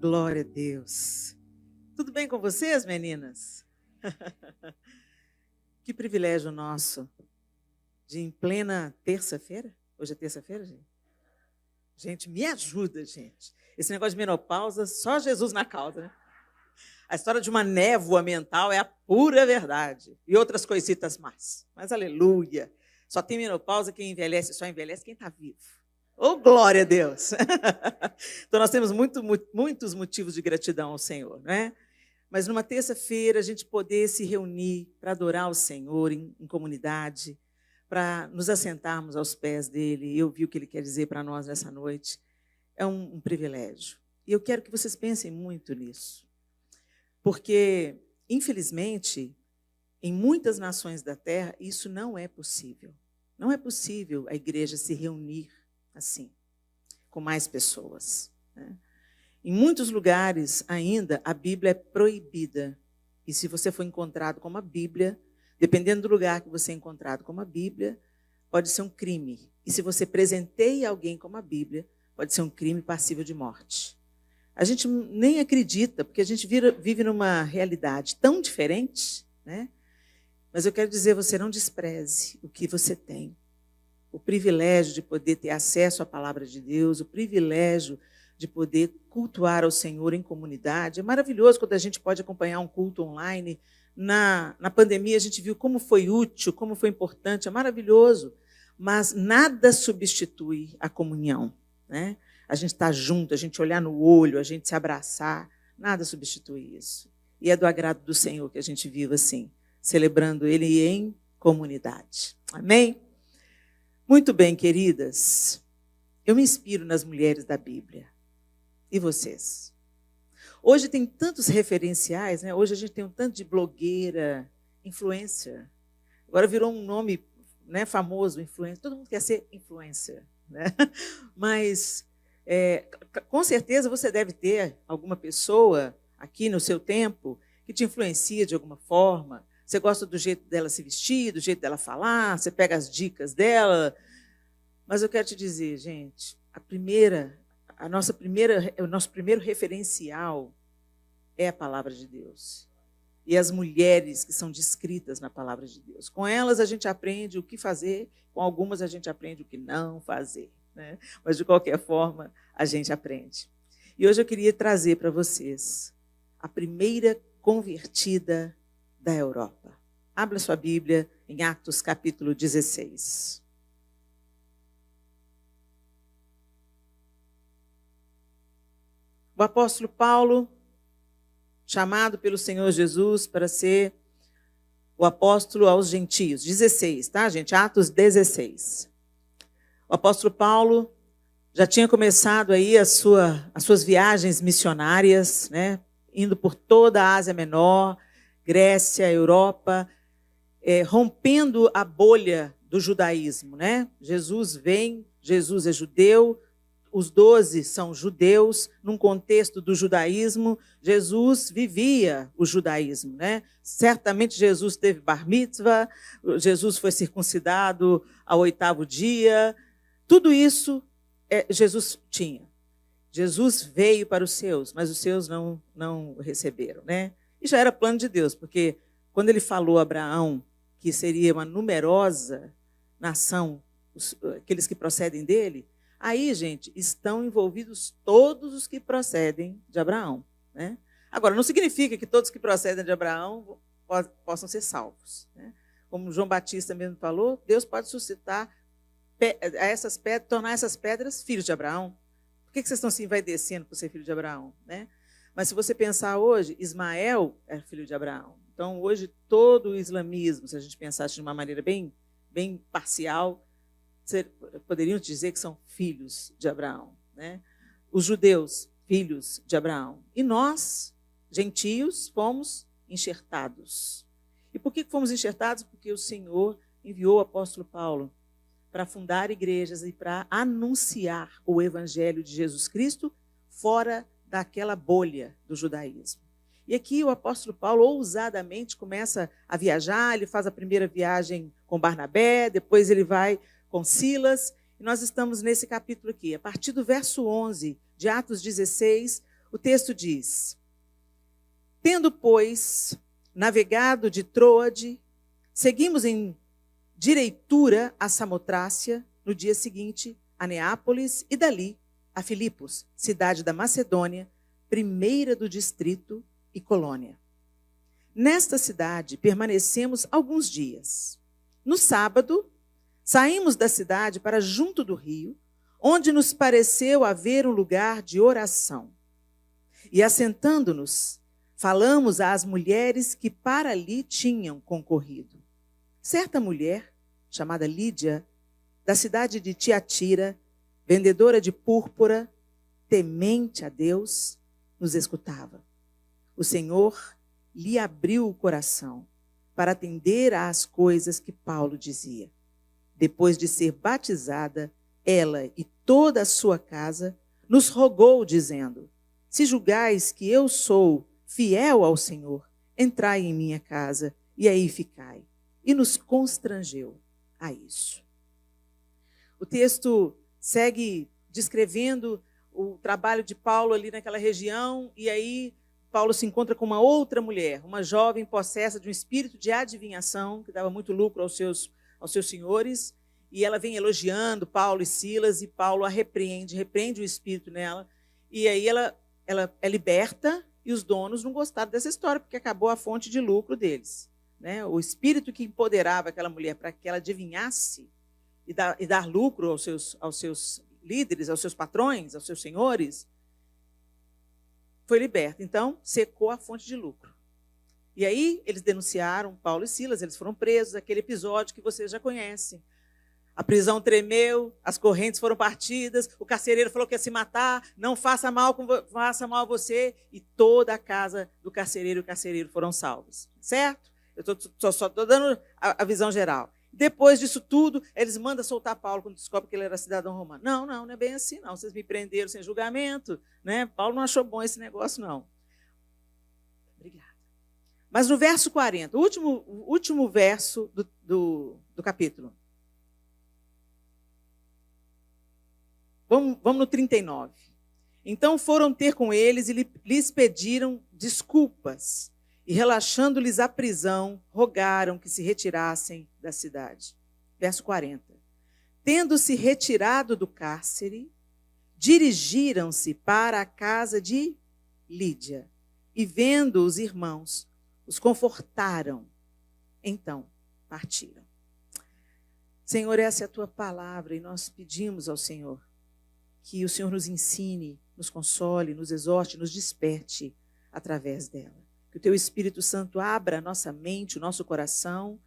Glória a Deus. Tudo bem com vocês, meninas? Que privilégio nosso de, em plena terça-feira, hoje é terça-feira, gente? Gente, me ajuda, gente. Esse negócio de menopausa, só Jesus na causa, né? A história de uma névoa mental é a pura verdade. E outras coisitas mais. Mas aleluia. Só tem menopausa quem envelhece, só envelhece quem está vivo. Oh, glória a Deus! Então, nós temos muitos motivos de gratidão ao Senhor, não é? Mas numa terça-feira, a gente poder se reunir para adorar o Senhor em comunidade, para nos assentarmos aos pés dele e ouvir o que ele quer dizer para nós nessa noite, é um privilégio. E eu quero que vocês pensem muito nisso. Porque, infelizmente, em muitas nações da terra, isso não é possível. Não é possível a igreja se reunir assim, com mais pessoas, né? Em muitos lugares, ainda, a Bíblia é proibida. E se você for encontrado com uma Bíblia, dependendo do lugar que você é encontrado com uma Bíblia, pode ser um crime. E se você presenteia alguém com uma Bíblia, pode ser um crime passível de morte. A gente nem acredita, porque a gente vive numa realidade tão diferente, né? Mas eu quero dizer, você não despreze o que você tem. O privilégio de poder ter acesso à palavra de Deus, o privilégio de poder cultuar ao Senhor em comunidade. É maravilhoso quando a gente pode acompanhar um culto online. Na pandemia, a gente viu como foi útil, como foi importante, é maravilhoso. Mas nada substitui a comunhão, né? A gente estar junto, a gente olhar no olho, a gente se abraçar, nada substitui isso. E é do agrado do Senhor que a gente viva assim, celebrando Ele em comunidade. Amém? Muito bem, queridas. Eu me inspiro nas mulheres da Bíblia. E vocês? Hoje tem tantos referenciais, né? Hoje a gente tem um tanto de blogueira, influencer. Agora virou um nome, né, famoso, influencer. Todo mundo quer ser influencer, né? Mas, com certeza, você deve ter alguma pessoa aqui no seu tempo que te influencia de alguma forma. Você gosta do jeito dela se vestir, do jeito dela falar, você pega as dicas dela. Mas eu quero te dizer, gente, o nosso primeiro referencial é a palavra de Deus. E as mulheres que são descritas na palavra de Deus. Com elas a gente aprende o que fazer, com algumas a gente aprende o que não fazer, né? Mas, de qualquer forma, a gente aprende. E hoje eu queria trazer para vocês a primeira convertida da Europa. Abra sua Bíblia em Atos, capítulo 16. O apóstolo Paulo, chamado pelo Senhor Jesus para ser o apóstolo aos gentios. 16, tá, gente? Atos 16. O apóstolo Paulo já tinha começado aí as suas viagens missionárias, né? Indo por toda a Ásia Menor, Grécia, Europa, rompendo a bolha do judaísmo, né? Jesus vem, Jesus é judeu, os 12 são judeus, num contexto do judaísmo, Jesus vivia o judaísmo, né? Certamente Jesus teve bar mitzvah, Jesus foi circuncidado ao 8º dia, tudo isso Jesus tinha. Jesus veio para os seus, mas os seus não receberam, né? E já era plano de Deus, porque quando ele falou a Abraão que seria uma numerosa nação, aqueles que procedem dele, aí, gente, estão envolvidos todos os que procedem de Abraão, né? Agora, não significa que todos que procedem de Abraão possam ser salvos, né? Como João Batista mesmo falou, Deus pode suscitar tornar essas pedras filhos de Abraão. Por que vocês estão se envaidecendo por ser filho de Abraão, né? Mas se você pensar hoje, Ismael é filho de Abraão. Então, hoje, todo o islamismo, se a gente pensasse de uma maneira bem parcial, poderiam dizer que são filhos de Abraão, né? Os judeus, filhos de Abraão. E nós, gentios, fomos enxertados. E por que fomos enxertados? Porque o Senhor enviou o apóstolo Paulo para fundar igrejas e para anunciar o evangelho de Jesus Cristo fora daquela bolha do judaísmo. E aqui o apóstolo Paulo ousadamente começa a viajar, ele faz a primeira viagem com Barnabé, depois ele vai com Silas, e nós estamos nesse capítulo aqui. A partir do verso 11 de Atos 16, O texto diz: tendo, pois, navegado de Troade, seguimos em direitura a Samotrácia, no dia seguinte a Neápolis e dali a Filipos, cidade da Macedônia, primeira do distrito e colônia. Nesta cidade permanecemos alguns dias. No sábado, saímos da cidade para junto do rio, onde nos pareceu haver um lugar de oração. E assentando-nos, falamos às mulheres que para ali tinham concorrido. Certa mulher, chamada Lídia, da cidade de Tiatira, vendedora de púrpura, temente a Deus, nos escutava. O Senhor lhe abriu o coração para atender às coisas que Paulo dizia. Depois de ser batizada, ela e toda a sua casa nos rogou, dizendo: se julgais que eu sou fiel ao Senhor, entrai em minha casa e aí ficai. E nos constrangeu a isso. O texto segue descrevendo o trabalho de Paulo ali naquela região, e aí Paulo se encontra com uma outra mulher, uma jovem possessa de um espírito de adivinhação, que dava muito lucro aos seus senhores, e ela vem elogiando Paulo e Silas, e Paulo a repreende o espírito nela, e aí ela é liberta, e os donos não gostaram dessa história, porque acabou a fonte de lucro deles. Né? O espírito que empoderava aquela mulher para que ela adivinhasse e dar lucro aos seus líderes, aos seus patrões, aos seus senhores, foi liberto. Então, secou a fonte de lucro. E aí, eles denunciaram Paulo e Silas, eles foram presos, aquele episódio que vocês já conhecem. A prisão tremeu, as correntes foram partidas, o carcereiro falou que ia se matar, não faça mal a você, e toda a casa do carcereiro e o carcereiro foram salvos. Certo? Eu só estou dando a visão geral. Depois disso tudo, eles mandam soltar Paulo quando descobre que ele era cidadão romano. Não é bem assim, não. Vocês me prenderam sem julgamento. Né? Paulo não achou bom esse negócio, não. Obrigada. Mas no verso 40, o último verso do capítulo. Vamos no 39. Então foram ter com eles e lhes pediram desculpas. E, relaxando-lhes a prisão, rogaram que se retirassem da cidade. Verso 40. Tendo-se retirado do cárcere, dirigiram-se para a casa de Lídia. E, vendo os irmãos, os confortaram. Então, partiram. Senhor, essa é a tua palavra, e nós pedimos ao Senhor que o Senhor nos ensine, nos console, nos exorte, nos desperte através dela. Que o teu Espírito Santo abra a nossa mente, o nosso coração,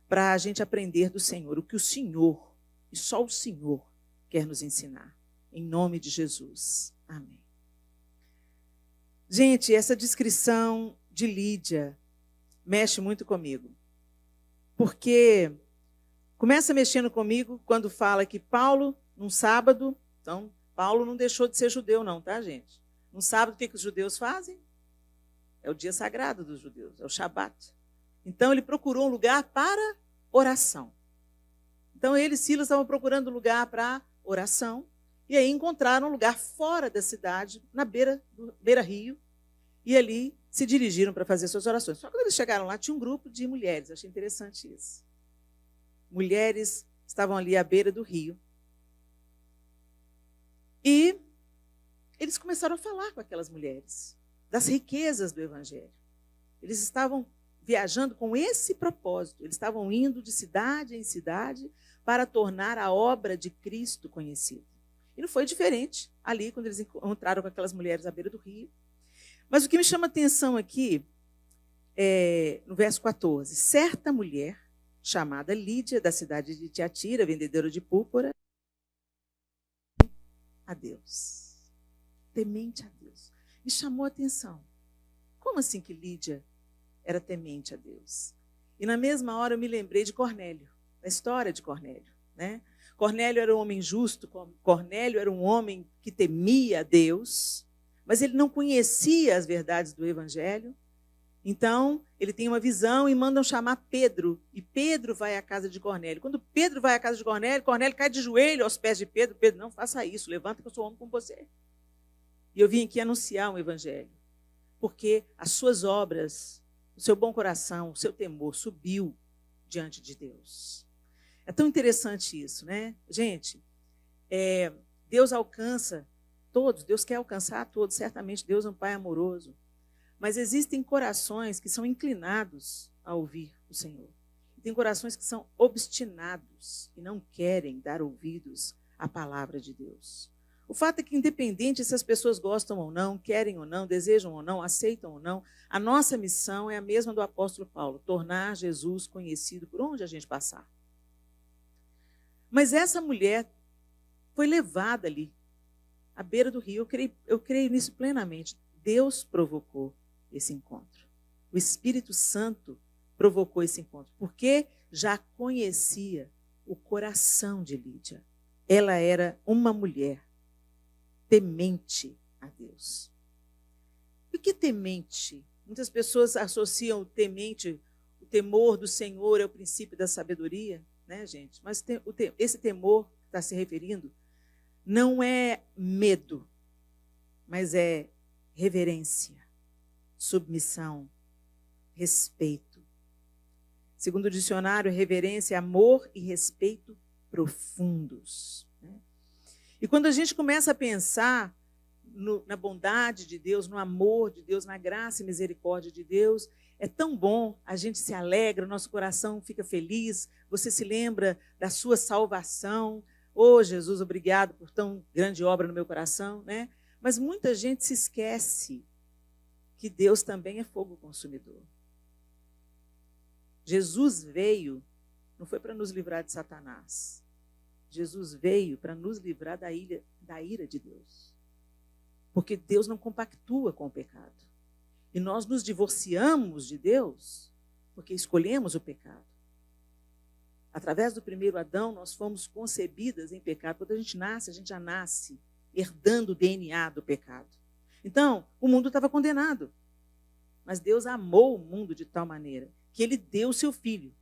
para a gente aprender do Senhor, o que o Senhor, e só o Senhor, quer nos ensinar. Em nome de Jesus. Amém. Gente, essa descrição de Lídia mexe muito comigo. Porque começa mexendo comigo quando fala que Paulo, num sábado, então, Paulo não deixou de ser judeu não, tá, gente? Num sábado, o que os judeus fazem? É o dia sagrado dos judeus, é o Shabat. Então, ele procurou um lugar para oração. Então, ele e Silas estavam procurando um lugar para oração, e aí encontraram um lugar fora da cidade, na beira-rio, e ali se dirigiram para fazer suas orações. Só que quando eles chegaram lá, tinha um grupo de mulheres, achei interessante isso. Mulheres estavam ali à beira do rio. E eles começaram a falar com aquelas mulheres das riquezas do Evangelho. Eles estavam viajando com esse propósito. Eles estavam indo de cidade em cidade para tornar a obra de Cristo conhecida. E não foi diferente ali, quando eles encontraram com aquelas mulheres à beira do rio. Mas o que me chama a atenção aqui é no verso 14. Certa mulher, chamada Lídia, da cidade de Tiatira, vendedora de púrpura, a Deus. Temente a Deus. Me chamou a atenção. Como assim que Lídia era temente a Deus? E na mesma hora eu me lembrei de Cornélio, da história de Cornélio. Né? Cornélio era um homem justo, Cornélio era um homem que temia a Deus, mas ele não conhecia as verdades do Evangelho. Então, ele tem uma visão e mandam chamar Pedro. E Pedro vai à casa de Cornélio. Quando Pedro vai à casa de Cornélio, Cornélio cai de joelho aos pés de Pedro. Pedro, não faça isso, levanta que eu sou homem como você. E eu vim aqui anunciar um evangelho, porque as suas obras, o seu bom coração, o seu temor subiu diante de Deus. É tão interessante isso, né? Gente, Deus alcança todos, Deus quer alcançar a todos, certamente Deus é um Pai amoroso. Mas existem corações que são inclinados a ouvir o Senhor. E tem corações que são obstinados e não querem dar ouvidos à palavra de Deus. O fato é que, independente se as pessoas gostam ou não, querem ou não, desejam ou não, aceitam ou não, a nossa missão é a mesma do apóstolo Paulo, tornar Jesus conhecido por onde a gente passar. Mas essa mulher foi levada ali, à beira do rio. Eu creio nisso plenamente. Deus provocou esse encontro. O Espírito Santo provocou esse encontro, porque já conhecia o coração de Lídia. Ela era uma mulher temente a Deus. E o que temente? Muitas pessoas associam o temente, o temor do Senhor é o princípio da sabedoria, né, gente? Mas esse temor que está se referindo não é medo, mas é reverência, submissão, respeito. Segundo o dicionário, reverência é amor e respeito profundos. E quando a gente começa a pensar na bondade de Deus, no amor de Deus, na graça e misericórdia de Deus, é tão bom, a gente se alegra, nosso coração fica feliz, você se lembra da sua salvação. Oh, Jesus, obrigado por tão grande obra no meu coração, né? Mas muita gente se esquece que Deus também é fogo consumidor. Jesus veio, não foi para nos livrar de Satanás. Jesus veio para nos livrar da ira de Deus. Porque Deus não compactua com o pecado. E nós nos divorciamos de Deus porque escolhemos o pecado. Através do primeiro Adão, nós fomos concebidas em pecado. Quando a gente já nasce herdando o DNA do pecado. Então, o mundo estava condenado. Mas Deus amou o mundo de tal maneira que ele deu o seu filho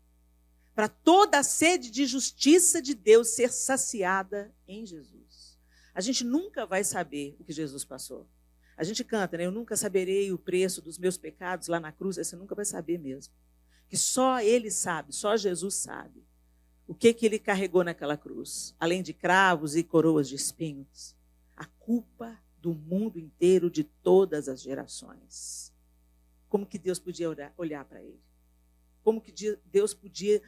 para toda a sede de justiça de Deus ser saciada em Jesus. A gente nunca vai saber o que Jesus passou. A gente canta, né? Eu nunca saberei o preço dos meus pecados lá na cruz. Você nunca vai saber mesmo. Que só ele sabe, só Jesus sabe o que ele carregou naquela cruz. Além de cravos e coroas de espinhos. A culpa do mundo inteiro, de todas as gerações. Como que Deus podia olhar para ele? Como que Deus podia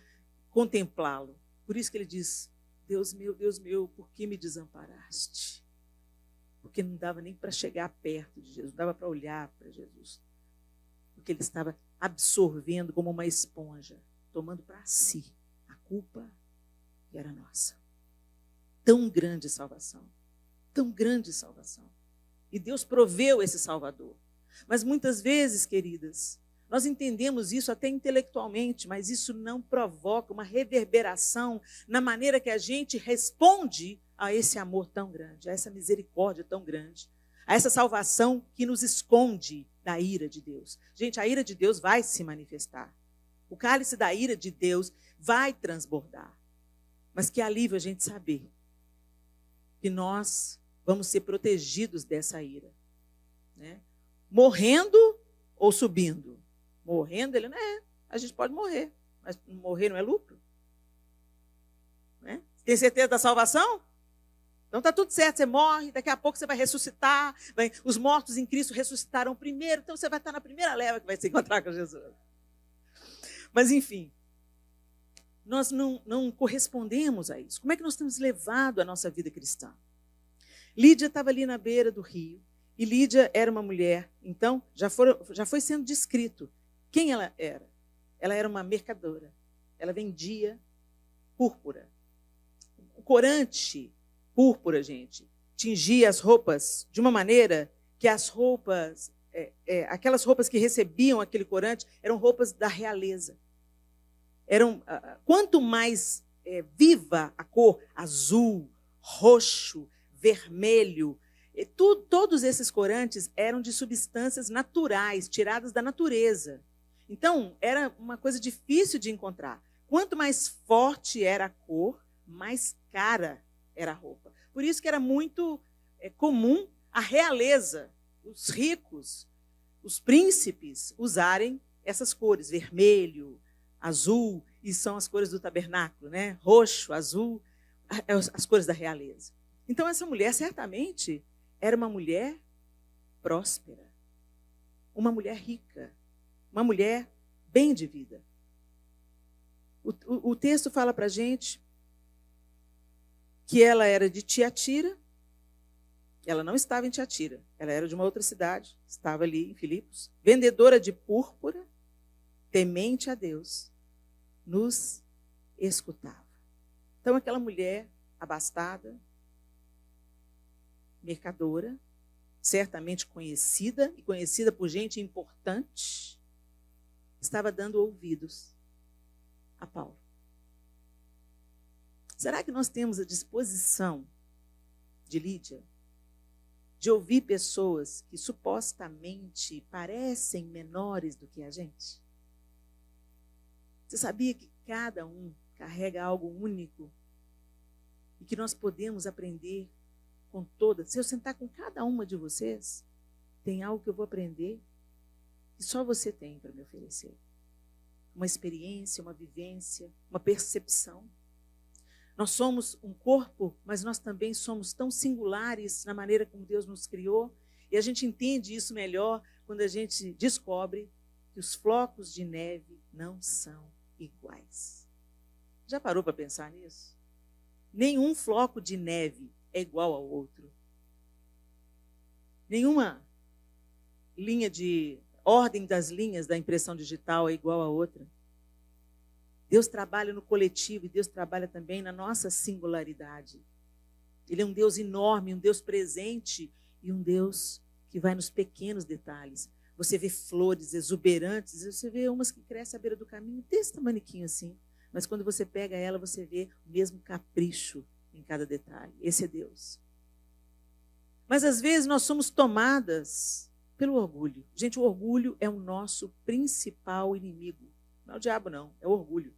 contemplá-lo? Por isso que ele diz, Deus meu, por que me desamparaste? Porque não dava nem para chegar perto de Jesus, não dava para olhar para Jesus. Porque ele estava absorvendo como uma esponja, tomando para si a culpa que era nossa. Tão grande salvação, tão grande salvação. E Deus proveu esse Salvador. Mas muitas vezes, queridas, nós entendemos isso até intelectualmente, mas isso não provoca uma reverberação na maneira que a gente responde a esse amor tão grande, a essa misericórdia tão grande, a essa salvação que nos esconde da ira de Deus. Gente, a ira de Deus vai se manifestar. O cálice da ira de Deus vai transbordar. Mas que alívio a gente saber que nós vamos ser protegidos dessa ira, né? Morrendo ou subindo? Morrendo, ele não é. A gente pode morrer, mas morrer não é lucro. Né? Tem certeza da salvação? Então está tudo certo, você morre, daqui a pouco você vai ressuscitar, os mortos em Cristo ressuscitaram primeiro, então você vai estar na primeira leva que vai se encontrar com Jesus. Mas, enfim, nós não correspondemos a isso. Como é que nós temos levado a nossa vida cristã? Lídia estava ali na beira do rio, e Lídia era uma mulher, então já foi sendo descrito quem ela era. Ela era uma mercadora, ela vendia púrpura. O corante púrpura, gente, tingia as roupas de uma maneira que as roupas, aquelas roupas que recebiam aquele corante, eram roupas da realeza. Quanto mais viva a cor, azul, roxo, vermelho, todos esses corantes eram de substâncias naturais, tiradas da natureza. Então, era uma coisa difícil de encontrar. Quanto mais forte era a cor, mais cara era a roupa. Por isso que era muito comum a realeza, os ricos, os príncipes usarem essas cores, vermelho, azul, e são as cores do tabernáculo, né? Roxo, azul, as cores da realeza. Então, essa mulher certamente era uma mulher próspera, uma mulher rica, uma mulher bem de vida. O texto fala para a gente que ela era de Tiatira. Ela não estava em Tiatira, ela era de uma outra cidade, estava ali em Filipos, vendedora de púrpura, temente a Deus, nos escutava. Então, aquela mulher abastada, mercadora, certamente conhecida, e conhecida por gente importante, estava dando ouvidos a Paulo. Será que nós temos a disposição de Lídia de ouvir pessoas que supostamente parecem menores do que a gente? Você sabia que cada um carrega algo único e que nós podemos aprender com todas? Se eu sentar com cada uma de vocês, tem algo que eu vou aprender que só você tem para me oferecer. Uma experiência, uma vivência, uma percepção. Nós somos um corpo, mas nós também somos tão singulares na maneira como Deus nos criou. E a gente entende isso melhor quando a gente descobre que os flocos de neve não são iguais. Já parou para pensar nisso? Nenhum floco de neve é igual ao outro. Nenhuma ordem das linhas da impressão digital é igual a outra. Deus trabalha no coletivo e Deus trabalha também na nossa singularidade. Ele é um Deus enorme, um Deus presente e um Deus que vai nos pequenos detalhes. Você vê flores exuberantes, você vê umas que crescem à beira do caminho, desse tamaniquinho assim. Mas quando você pega ela, você vê o mesmo capricho em cada detalhe. Esse é Deus. Mas às vezes nós somos tomadas pelo orgulho. Gente, o orgulho é o nosso principal inimigo. Não é o diabo, não. É o orgulho.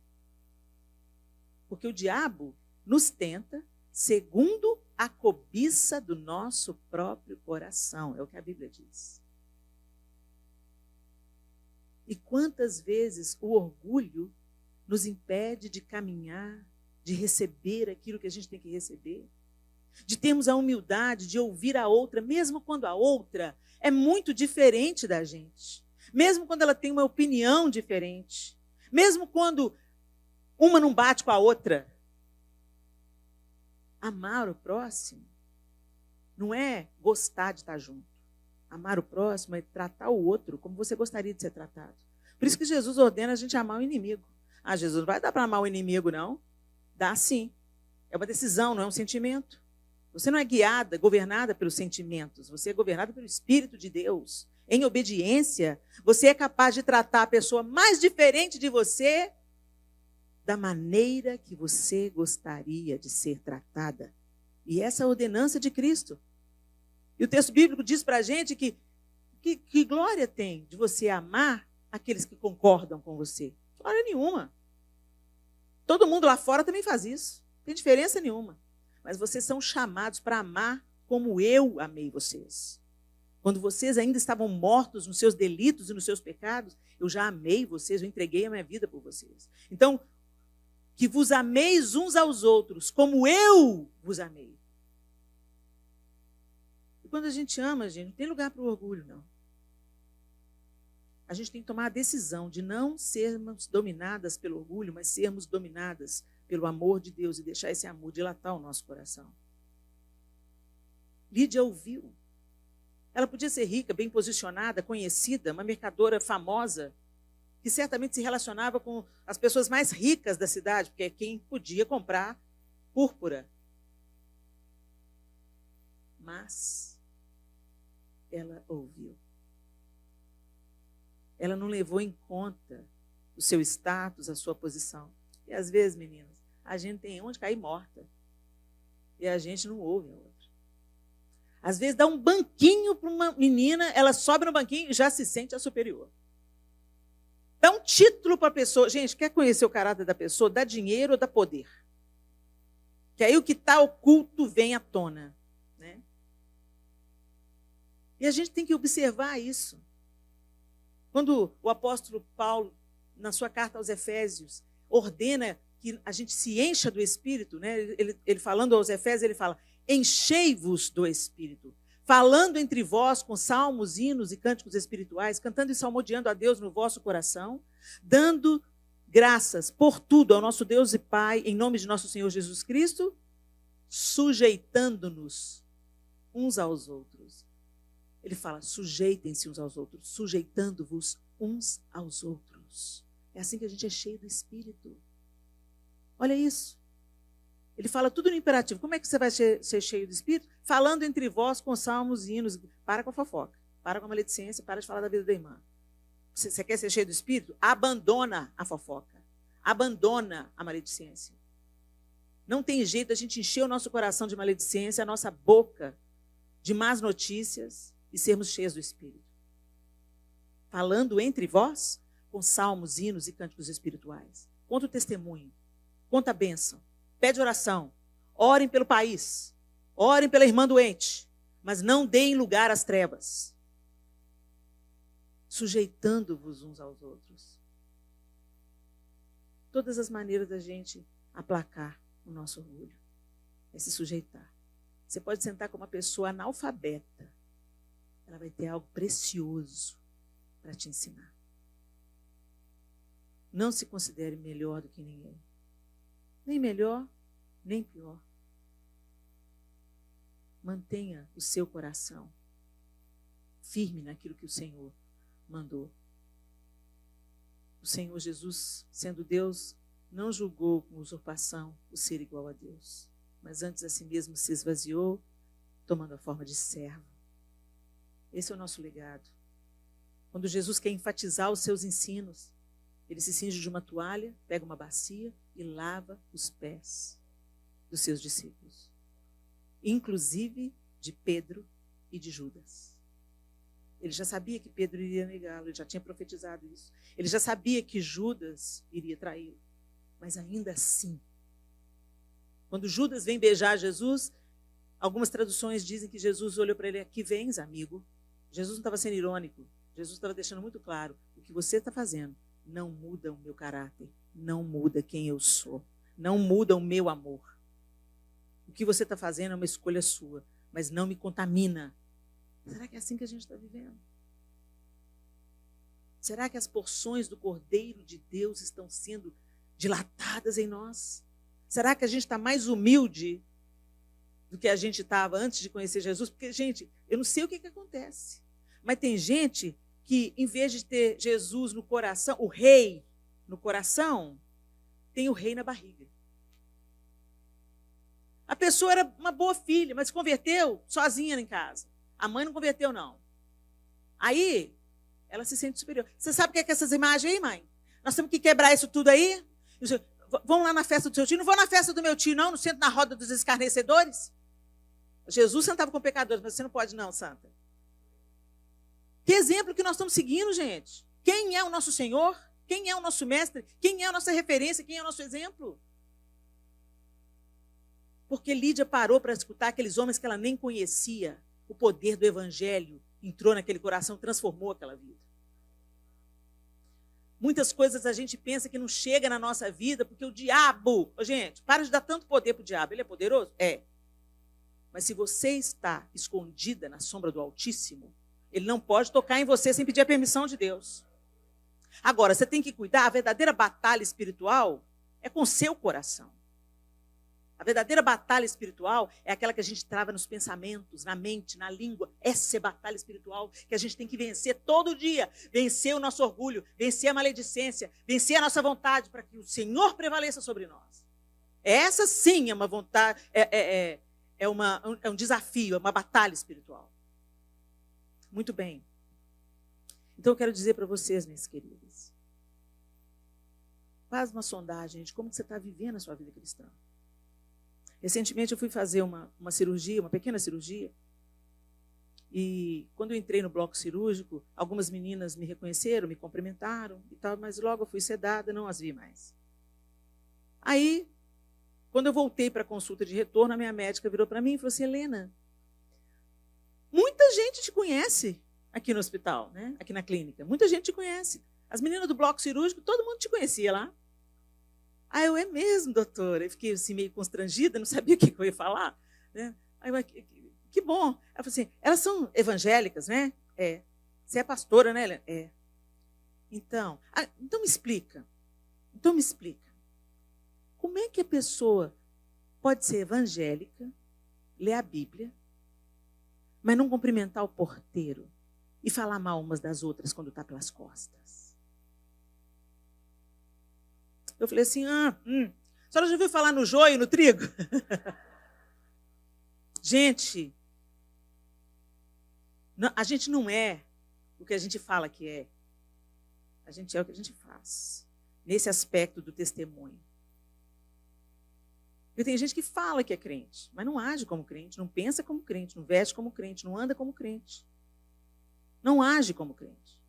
Porque o diabo nos tenta segundo a cobiça do nosso próprio coração. É o que a Bíblia diz. E quantas vezes o orgulho nos impede de caminhar, de receber aquilo que a gente tem que receber, de termos a humildade de ouvir a outra, mesmo quando a outra é muito diferente da gente, mesmo quando ela tem uma opinião diferente, mesmo quando uma não bate com a outra. Amar o próximo não é gostar de estar junto. Amar o próximo é tratar o outro como você gostaria de ser tratado. Por isso que Jesus ordena a gente amar o inimigo. Ah, Jesus, não vai dar para amar o inimigo, não? Dá sim. É uma decisão, não é um sentimento. Você não é guiada, governada pelos sentimentos. Você é governada pelo Espírito de Deus. Em obediência, você é capaz de tratar a pessoa mais diferente de você da maneira que você gostaria de ser tratada. E essa é a ordenança de Cristo. E o texto bíblico diz para a gente que glória tem de você amar aqueles que concordam com você. Glória nenhuma. Todo mundo lá fora também faz isso. Não tem diferença nenhuma. Mas vocês são chamados para amar como eu amei vocês. Quando vocês ainda estavam mortos nos seus delitos e nos seus pecados, eu já amei vocês, eu entreguei a minha vida por vocês. Então, que vos ameis uns aos outros, como eu vos amei. E quando a gente ama, gente, não tem lugar para o orgulho, não. A gente tem que tomar a decisão de não sermos dominadas pelo orgulho, mas sermos dominadas pelo amor de Deus e deixar esse amor dilatar o nosso coração. Lídia ouviu. Ela podia ser rica, bem posicionada, conhecida, uma mercadora famosa, que certamente se relacionava com as pessoas mais ricas da cidade, porque é quem podia comprar púrpura. Mas ela ouviu. Ela não levou em conta o seu status, a sua posição. E às vezes, meninas, a gente tem onde cair morta. E a gente não ouve a outra. Às vezes dá um banquinho para uma menina, ela sobe no banquinho e já se sente a superior. Dá um título para a pessoa. Gente, quer conhecer o caráter da pessoa? Dá dinheiro ou dá poder? Que aí o que está oculto vem à tona. Né? E a gente tem que observar isso. Quando o apóstolo Paulo, na sua carta aos Efésios, ordena que a gente se encha do Espírito, né? Ele falando aos Efésios, ele fala, enchei-vos do Espírito, falando entre vós com salmos, hinos e cânticos espirituais, cantando e salmodiando a Deus no vosso coração, dando graças por tudo ao nosso Deus e Pai, em nome de nosso Senhor Jesus Cristo, sujeitando-nos uns aos outros. Ele fala, sujeitem-se uns aos outros, sujeitando-vos uns aos outros. É assim que a gente é cheio do Espírito. Olha isso. Ele fala tudo no imperativo. Como é que você vai ser cheio do Espírito? Falando entre vós com salmos e hinos. Para com a fofoca, para com a maledicência, para de falar da vida da irmã. Você quer ser cheio do Espírito? Abandona a fofoca. Abandona a maledicência. Não tem jeito a gente encher o nosso coração de maledicência, a nossa boca de más notícias e sermos cheios do Espírito. Falando entre vós com salmos, hinos e cânticos espirituais. Conta o testemunho, conta a bênção, pede oração, orem pelo país, orem pela irmã doente, mas não deem lugar às trevas. Sujeitando-vos uns aos outros. Todas as maneiras da gente aplacar o nosso orgulho é se sujeitar. Você pode sentar com uma pessoa analfabeta, ela vai ter algo precioso para te ensinar. Não se considere melhor do que ninguém. Nem melhor, nem pior. Mantenha o seu coração firme naquilo que o Senhor mandou. O Senhor Jesus, sendo Deus, não julgou com usurpação o ser igual a Deus, mas antes a si mesmo se esvaziou, tomando a forma de servo. Esse é o nosso legado. Quando Jesus quer enfatizar os seus ensinos, ele se cinge de uma toalha, pega uma bacia e lava os pés dos seus discípulos, inclusive de Pedro e de Judas. Ele já sabia que Pedro iria negá-lo, ele já tinha profetizado isso. Ele já sabia que Judas iria traí-lo. Mas ainda assim, quando Judas vem beijar Jesus, algumas traduções dizem que Jesus olhou para ele, aqui vens, amigo. Jesus não estava sendo irônico. Jesus estava deixando muito claro, o que você está fazendo não muda o meu caráter, não muda quem eu sou, não muda o meu amor. O que você está fazendo é uma escolha sua, mas não me contamina. Será que é assim que a gente está vivendo? Será que as porções do Cordeiro de Deus estão sendo dilatadas em nós? Será que a gente está mais humilde do que a gente estava antes de conhecer Jesus? Porque, gente, eu não sei o que acontece, mas tem gente que, em vez de ter Jesus no coração, o rei no coração, tem o rei na barriga. A pessoa era uma boa filha, mas se converteu sozinha em casa. A mãe não converteu, não. Aí, ela se sente superior. Você sabe o que é essas imagens aí, mãe? Nós temos que quebrar isso tudo aí? Vamos lá na festa do seu tio? Não vou na festa do meu tio, não. Não sento na roda dos escarnecedores? Jesus sentava com pecadores, mas você não pode, não, santa. Que exemplo que nós estamos seguindo, gente? Quem é o nosso Senhor? Quem é o nosso mestre? Quem é a nossa referência? Quem é o nosso exemplo? Porque Lídia parou para escutar aqueles homens que ela nem conhecia. O poder do evangelho entrou naquele coração, transformou aquela vida. Muitas coisas a gente pensa que não chega na nossa vida, porque o diabo... Gente, para de dar tanto poder para o diabo. Ele é poderoso? É. Mas se você está escondida na sombra do Altíssimo, ele não pode tocar em você sem pedir a permissão de Deus. Agora, você tem que cuidar, a verdadeira batalha espiritual é com o seu coração. A verdadeira batalha espiritual é aquela que a gente trava nos pensamentos, na mente, na língua. Essa é a batalha espiritual que a gente tem que vencer todo dia. Vencer o nosso orgulho, vencer a maledicência, vencer a nossa vontade para que o Senhor prevaleça sobre nós. Essa sim é uma vontade, é um desafio, é uma batalha espiritual. Muito bem. Então eu quero dizer para vocês, minhas queridas, faz uma sondagem de como você está vivendo a sua vida cristã. Recentemente eu fui fazer uma cirurgia, uma pequena cirurgia, e quando eu entrei no bloco cirúrgico, algumas meninas me reconheceram, me cumprimentaram e tal, mas logo eu fui sedada, não as vi mais. Aí, quando eu voltei para a consulta de retorno, a minha médica virou para mim e falou assim, Helena, Muita gente te conhece aqui no hospital, né? Aqui na clínica. Muita gente te conhece. As meninas do bloco cirúrgico, todo mundo te conhecia lá. Ah, eu é mesmo, doutora. Eu fiquei assim, meio constrangida, não sabia o que eu ia falar. Né? Aí, que bom. Ela falou assim, elas são evangélicas, né? É. Você é pastora, né? É. Então me explica. Então me explica. Como é que a pessoa pode ser evangélica, ler a Bíblia, mas não cumprimentar o porteiro e falar mal umas das outras quando está pelas costas? Eu falei assim, a senhora já ouviu falar no joio e no trigo? Gente, a gente não é o que a gente fala que é. A gente é o que a gente faz. Nesse aspecto do testemunho. E tem gente que fala que é crente, mas não age como crente, não pensa como crente, não veste como crente, não anda como crente. Não age como crente.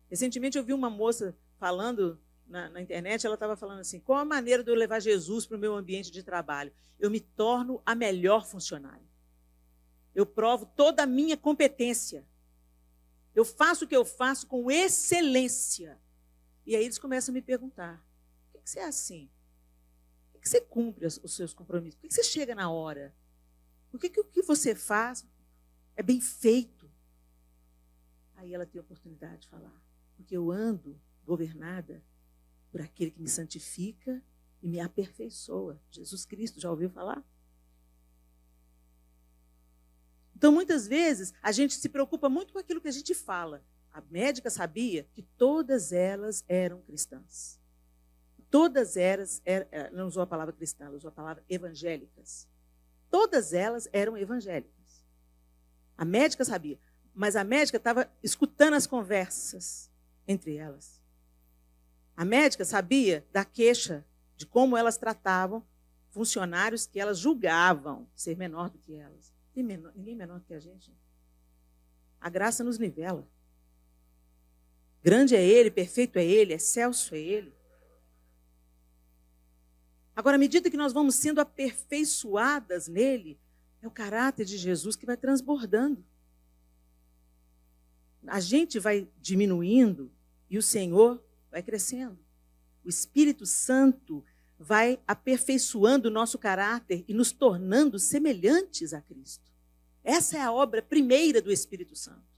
Recentemente eu vi uma moça falando na internet, ela estava falando assim, qual a maneira de eu levar Jesus para o meu ambiente de trabalho? Eu me torno a melhor funcionária. Eu provo toda a minha competência. Eu faço o que eu faço com excelência. E aí eles começam a me perguntar, por que você é assim? Por que você cumpre os seus compromissos? Por que você chega na hora? Por que o que você faz é bem feito? Aí ela tem a oportunidade de falar, porque eu ando governada por aquele que me santifica e me aperfeiçoa. Jesus Cristo, já ouviu falar? Então, muitas vezes, a gente se preocupa muito com aquilo que a gente fala. A médica sabia que todas elas eram cristãs. Todas elas, não usou a palavra cristã, ela usou a palavra evangélicas. Todas elas eram evangélicas. A médica sabia, mas a médica estava escutando as conversas entre elas. A médica sabia da queixa, de como elas tratavam funcionários que elas julgavam ser menor do que elas. Ninguém menor do que a gente. A graça nos nivela. Grande é Ele, perfeito é Ele, excelso é Ele. Agora, à medida que nós vamos sendo aperfeiçoadas nele, é o caráter de Jesus que vai transbordando. A gente vai diminuindo e o Senhor vai crescendo. O Espírito Santo vai aperfeiçoando o nosso caráter e nos tornando semelhantes a Cristo. Essa é a obra primeira do Espírito Santo.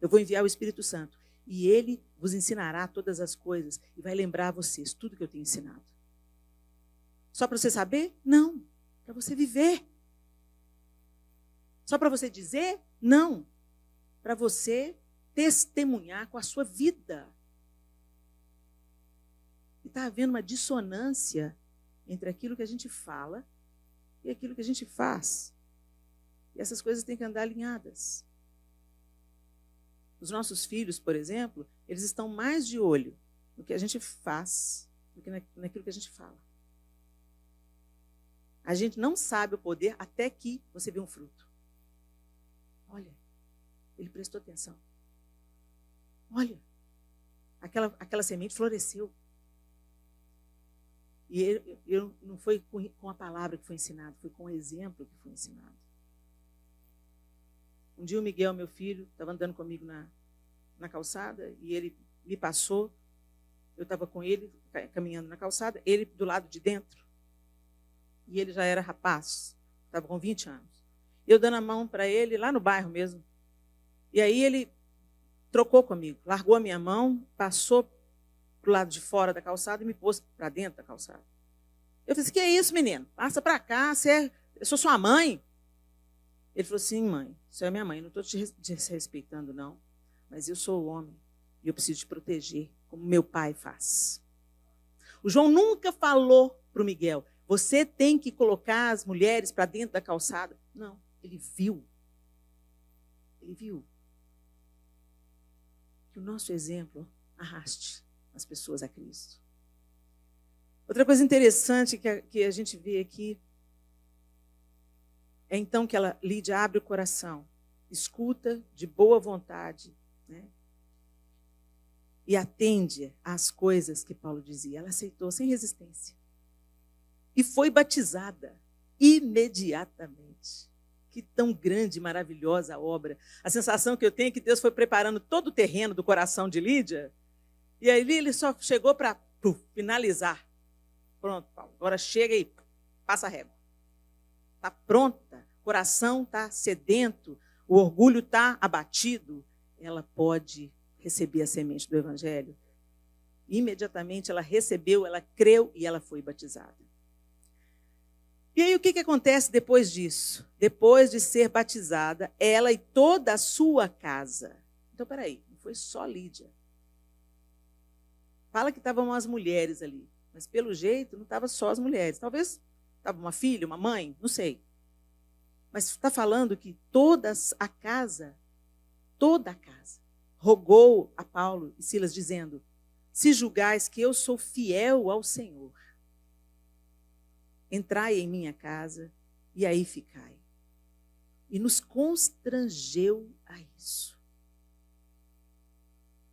Eu vou enviar o Espírito Santo e ele vos ensinará todas as coisas e vai lembrar a vocês tudo que eu tenho ensinado. Só para você saber? Não. Para você viver. Só para você dizer? Não. Para você testemunhar com a sua vida. E está havendo uma dissonância entre aquilo que a gente fala e aquilo que a gente faz. E essas coisas têm que andar alinhadas. Os nossos filhos, por exemplo, eles estão mais de olho no que a gente faz do que naquilo que a gente fala. A gente não sabe o poder até que você vê um fruto. Olha, ele prestou atenção. Olha, aquela semente floresceu. E não foi com a palavra que foi ensinado, foi com o exemplo que foi ensinado. Um dia o Miguel, meu filho, estava andando comigo na calçada e ele me passou. Eu estava com ele, caminhando na calçada, ele do lado de dentro. E ele já era rapaz, estava com 20 anos. Eu dando a mão para ele, lá no bairro mesmo. E aí ele trocou comigo, largou a minha mão, passou para o lado de fora da calçada e me pôs para dentro da calçada. Eu falei assim, que é isso, menino? Passa para cá, eu sou sua mãe. Ele falou assim, mãe, você é minha mãe, não estou te desrespeitando, não. Mas eu sou homem e eu preciso te proteger, como meu pai faz. O João nunca falou para o Miguel, você tem que colocar as mulheres para dentro da calçada. Não, ele viu. Ele viu. Que o nosso exemplo arraste as pessoas a Cristo. Outra coisa interessante que a gente vê aqui é então que Lídia abre o coração, escuta de boa vontade, né? E atende às coisas que Paulo dizia. Ela aceitou sem resistência. E foi batizada imediatamente. Que tão grande e maravilhosa a obra. A sensação que eu tenho é que Deus foi preparando todo o terreno do coração de Lídia, e aí ele só chegou para finalizar. Pronto, Paulo, agora chega e passa a régua. Está pronta, o coração está sedento, o orgulho está abatido. Ela pode receber a semente do Evangelho. Imediatamente ela recebeu, ela creu e ela foi batizada. E aí o que acontece depois disso? Depois de ser batizada, ela e toda a sua casa. Então, peraí, não foi só Lídia. Fala que estavam as mulheres ali, mas pelo jeito não estavam só as mulheres. Talvez estava uma filha, uma mãe, não sei. Mas está falando que toda a casa, rogou a Paulo e Silas, dizendo: se julgais que eu sou fiel ao Senhor, entrai em minha casa e aí ficai. E nos constrangeu a isso.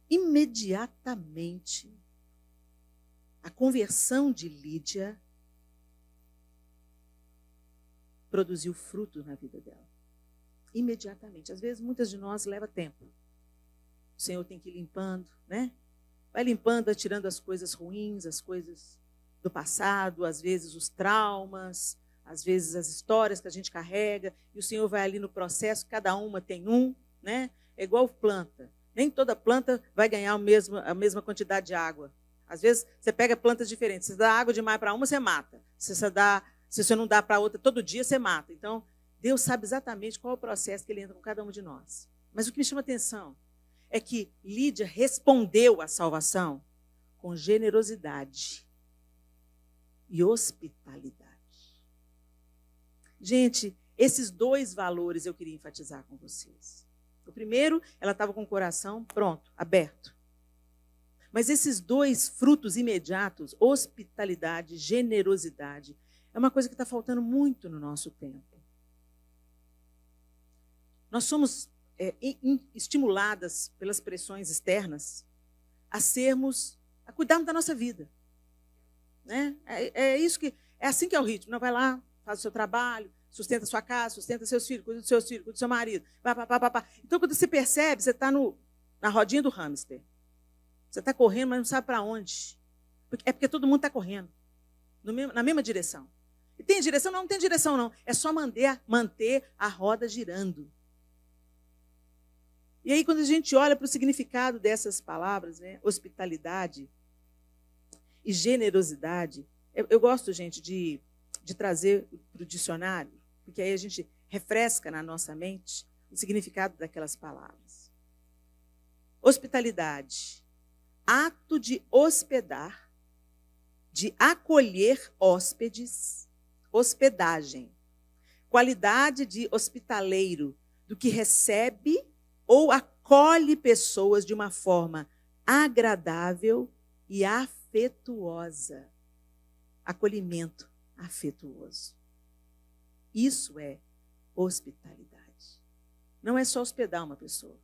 Imediatamente, a conversão de Lídia produziu fruto na vida dela. Imediatamente. Às vezes, muitas de nós leva tempo. O Senhor tem que ir limpando, né? Vai limpando, vai tirando as coisas ruins, as coisas do passado, às vezes os traumas, às vezes as histórias que a gente carrega, e o Senhor vai ali no processo, cada uma tem um, né? É igual planta. Nem toda planta vai ganhar a mesma quantidade de água. Às vezes você pega plantas diferentes, você dá água demais para uma, você mata. Se você não dá para outra todo dia, você mata. Então, Deus sabe exatamente qual é o processo que ele entra com cada um de nós. Mas o que me chama a atenção é que Lídia respondeu à salvação com generosidade e hospitalidade. Gente, esses dois valores eu queria enfatizar com vocês. O primeiro, ela estava com o coração pronto, aberto. Mas esses dois frutos imediatos, hospitalidade, generosidade, é uma coisa que está faltando muito no nosso tempo. Nós somos estimuladas pelas pressões externas a cuidarmos da nossa vida. Né? É assim que é o ritmo. Não, vai lá, faz o seu trabalho, sustenta a sua casa, sustenta seus filhos, cuida dos seus filhos, cuida do seu marido. Então, quando você percebe, você está na rodinha do hamster. Você está correndo, mas não sabe para onde. É porque todo mundo está correndo na mesma direção. E tem direção? Não tem direção, não. É só manter a roda girando. E aí, quando a gente olha para o significado dessas palavras, né, hospitalidade e generosidade, eu gosto, gente, de trazer para o dicionário, porque aí a gente refresca na nossa mente o significado daquelas palavras. Hospitalidade, ato de hospedar, de acolher hóspedes, hospedagem, qualidade de hospitaleiro, do que recebe ou acolhe pessoas de uma forma agradável e afetuosa. Acolhimento afetuoso. Isso é hospitalidade. Não é só hospedar uma pessoa.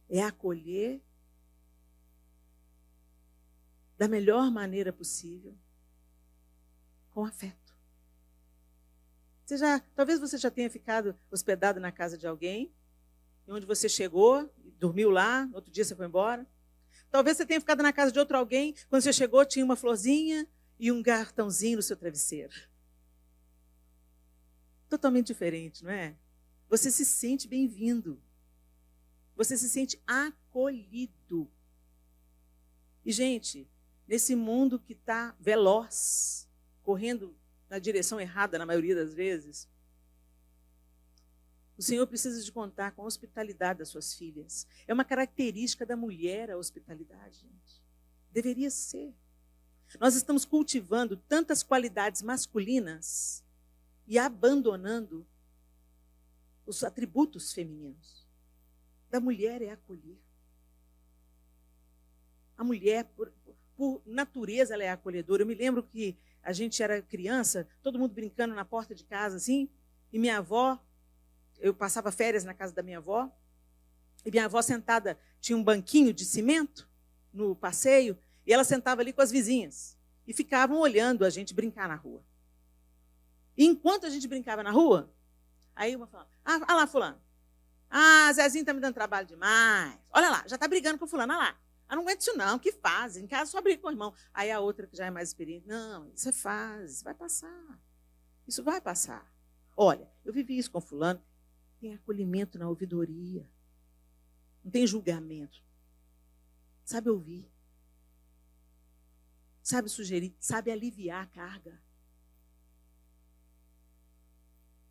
É acolher da melhor maneira possível, com afeto. Talvez você já tenha ficado hospedado na casa de alguém, onde você chegou, dormiu lá, no outro dia você foi embora. Talvez você tenha ficado na casa de outro alguém, quando você chegou tinha uma florzinha e um cartãozinho no seu travesseiro. Totalmente diferente, não é? Você se sente bem-vindo. Você se sente acolhido. E, gente, nesse mundo que está veloz, correndo na direção errada na maioria das vezes, o Senhor precisa de contar com a hospitalidade das suas filhas. É uma característica da mulher a hospitalidade, gente. Deveria ser. Nós estamos cultivando tantas qualidades masculinas e abandonando os atributos femininos. Da mulher é acolher. A mulher, por natureza, ela é acolhedora. Eu me lembro que a gente era criança, todo mundo brincando na porta de casa, assim, e minha avó, eu passava férias na casa da minha avó, e minha avó sentada, tinha um banquinho de cimento no passeio, e ela sentava ali com as vizinhas, e ficavam olhando a gente brincar na rua. E enquanto a gente brincava na rua, Aí uma fala, olha lá, fulano. Ah, Zezinho está me dando trabalho demais. Olha lá, já está brigando com fulano, olha lá. Não aguento isso não, que faz? Em casa só briga com o irmão. Aí a outra, que já é mais experiente, não, isso é fase, vai passar. Isso vai passar. Olha, eu vivi isso com fulano, tem acolhimento na ouvidoria. Não tem julgamento. Sabe ouvir. Sabe sugerir, sabe aliviar a carga.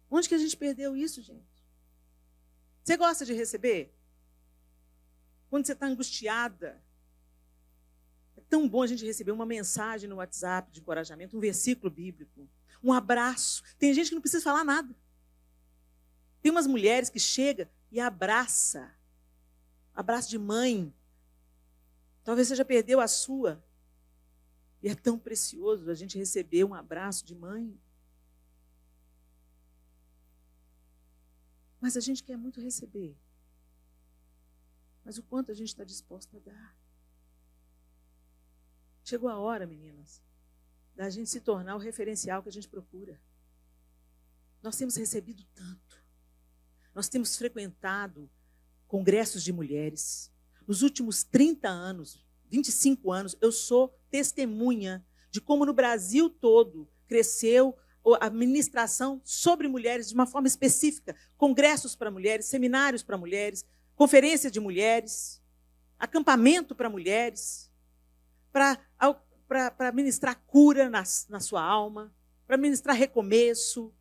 Onde que a gente perdeu isso, gente? Você gosta de receber? Quando você está angustiada, é tão bom a gente receber uma mensagem no WhatsApp de encorajamento, um versículo bíblico, um abraço. Tem gente que não precisa falar nada. Tem umas mulheres que chegam e abraça. Abraço de mãe. Talvez você já perdeu a sua. E é tão precioso a gente receber um abraço de mãe. Mas a gente quer muito receber. Mas o quanto a gente está disposto a dar? Chegou a hora, meninas, da gente se tornar o referencial que a gente procura. Nós temos recebido tanto. Nós temos frequentado congressos de mulheres. Nos últimos 30 anos, 25 anos, eu sou testemunha de como no Brasil todo cresceu a ministração sobre mulheres de uma forma específica. Congressos para mulheres, seminários para mulheres, conferência de mulheres, acampamento para mulheres, para ministrar cura na sua alma, para ministrar recomeço,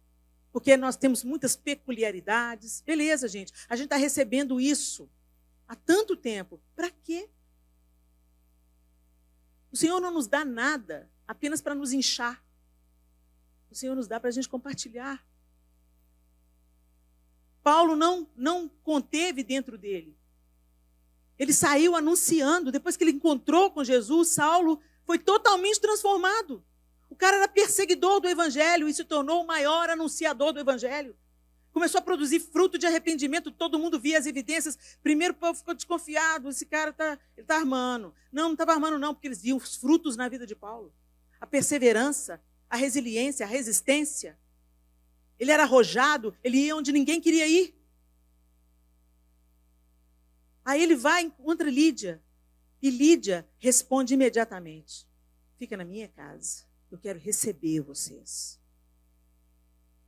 porque nós temos muitas peculiaridades. Beleza, gente, a gente está recebendo isso há tanto tempo. Para quê? O Senhor não nos dá nada apenas para nos inchar. O Senhor nos dá para a gente compartilhar. Paulo não conteve dentro dele. Ele saiu anunciando. Depois que ele encontrou com Jesus, Saulo foi totalmente transformado. O cara era perseguidor do evangelho e se tornou o maior anunciador do evangelho. Começou a produzir fruto de arrependimento, todo mundo via as evidências. Primeiro o povo ficou desconfiado, esse cara está armando. Não estava armando não, porque eles viam os frutos na vida de Paulo. A perseverança, a resiliência, a resistência. Ele era arrojado, ele ia onde ninguém queria ir. Aí ele vai e encontra Lídia. E Lídia responde imediatamente: fica na minha casa, eu quero receber vocês.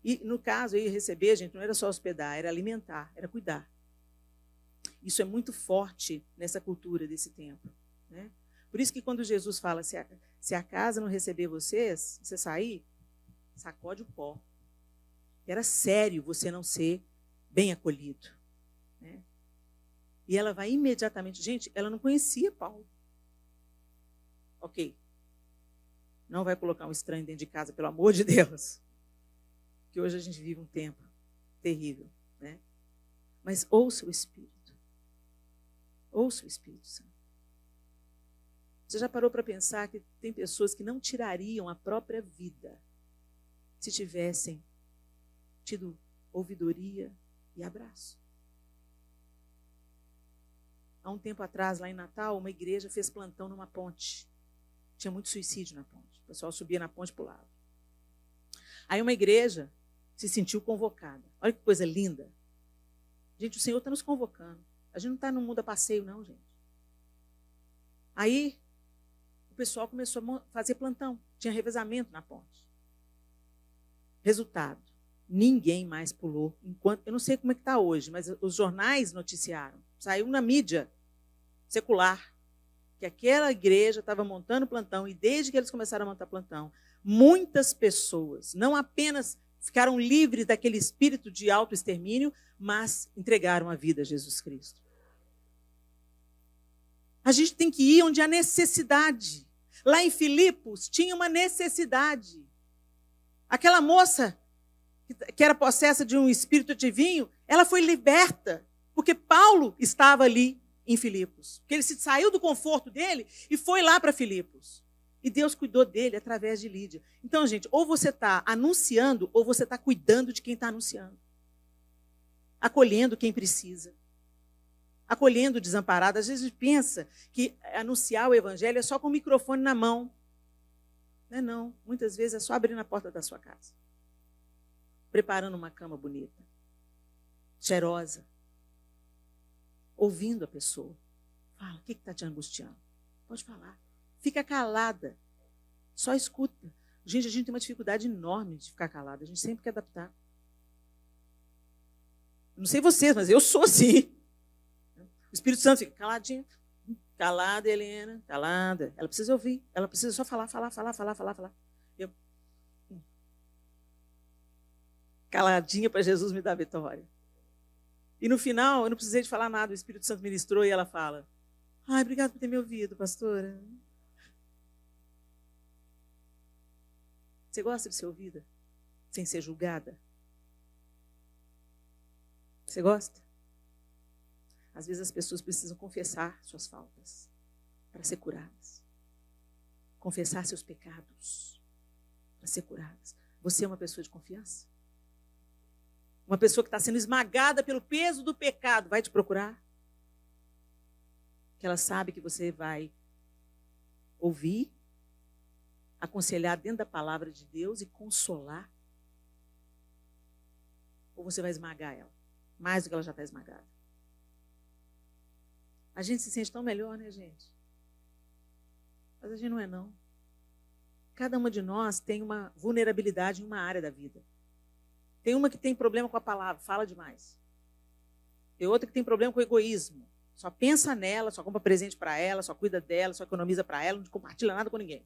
E no caso, aí receber, gente, não era só hospedar, era alimentar, era cuidar. Isso é muito forte nessa cultura desse tempo, né? Por isso que quando Jesus fala, se a casa não receber vocês, você sair, sacode o pó. Era sério você não ser bem acolhido, né? E ela vai imediatamente... Gente, ela não conhecia Paulo. Ok. Não vai colocar um estranho dentro de casa, pelo amor de Deus. Que hoje a gente vive um tempo terrível, né? Mas ouça o Espírito. Ouça o Espírito Santo. Você já parou para pensar que tem pessoas que não tirariam a própria vida se tivessem tido ouvidoria e abraço? Há um tempo atrás, lá em Natal, uma igreja fez plantão numa ponte. Tinha muito suicídio na ponte. O pessoal subia na ponte e pulava. Aí uma igreja se sentiu convocada. Olha que coisa linda. Gente, o Senhor está nos convocando. A gente não está no mundo a passeio, não, gente. Aí o pessoal começou a fazer plantão. Tinha revezamento na ponte. Resultado: ninguém mais pulou. Eu não sei como é que está hoje, mas os jornais noticiaram. Saiu na mídia secular que aquela igreja estava montando plantão, e desde que eles começaram a montar plantão, muitas pessoas não apenas ficaram livres daquele espírito de autoextermínio, mas entregaram a vida a Jesus Cristo. A gente tem que ir onde há necessidade. Lá em Filipos tinha uma necessidade. Aquela moça que era possessa de um espírito adivinho, ela foi liberta, porque Paulo estava ali em Filipos. Porque ele saiu do conforto dele e foi lá para Filipos. E Deus cuidou dele através de Lídia. Então, gente, ou você está anunciando, ou você está cuidando de quem está anunciando. Acolhendo quem precisa. Acolhendo o desamparado. Às vezes a gente pensa que anunciar o evangelho é só com o microfone na mão. Não é não. Muitas vezes é só abrir na porta da sua casa. Preparando uma cama bonita. cheirosa, ouvindo a pessoa. Fala, o que está te angustiando? Pode falar. Fica calada. Só escuta. Gente, a gente tem uma dificuldade enorme de ficar calada. A gente sempre quer adaptar. Não sei vocês, mas eu sou assim. O Espírito Santo fica caladinho. Calada, Helena, calada. Ela precisa ouvir. Ela precisa só falar. Eu, caladinha para Jesus me dar vitória. E no final, eu não precisei de falar nada. O Espírito Santo ministrou e ela fala, ai, obrigada por ter me ouvido, pastora. Você gosta de ser ouvida? Sem ser julgada? Você gosta? Às vezes as pessoas precisam confessar suas faltas para ser curadas. Confessar seus pecados para ser curadas. Você é uma pessoa de confiança? Uma pessoa que está sendo esmagada pelo peso do pecado vai te procurar? Que ela sabe que você vai ouvir, aconselhar dentro da palavra de Deus e consolar? Ou você vai esmagar ela? Mais do que ela já está esmagada. A gente se sente tão melhor, né, gente? Mas a gente não é, não. Cada uma de nós tem uma vulnerabilidade em uma área da vida. Tem uma que tem problema com a palavra, fala demais. Tem outra que tem problema com o egoísmo. Só pensa nela, só compra presente para ela, só cuida dela, só economiza para ela, não compartilha nada com ninguém.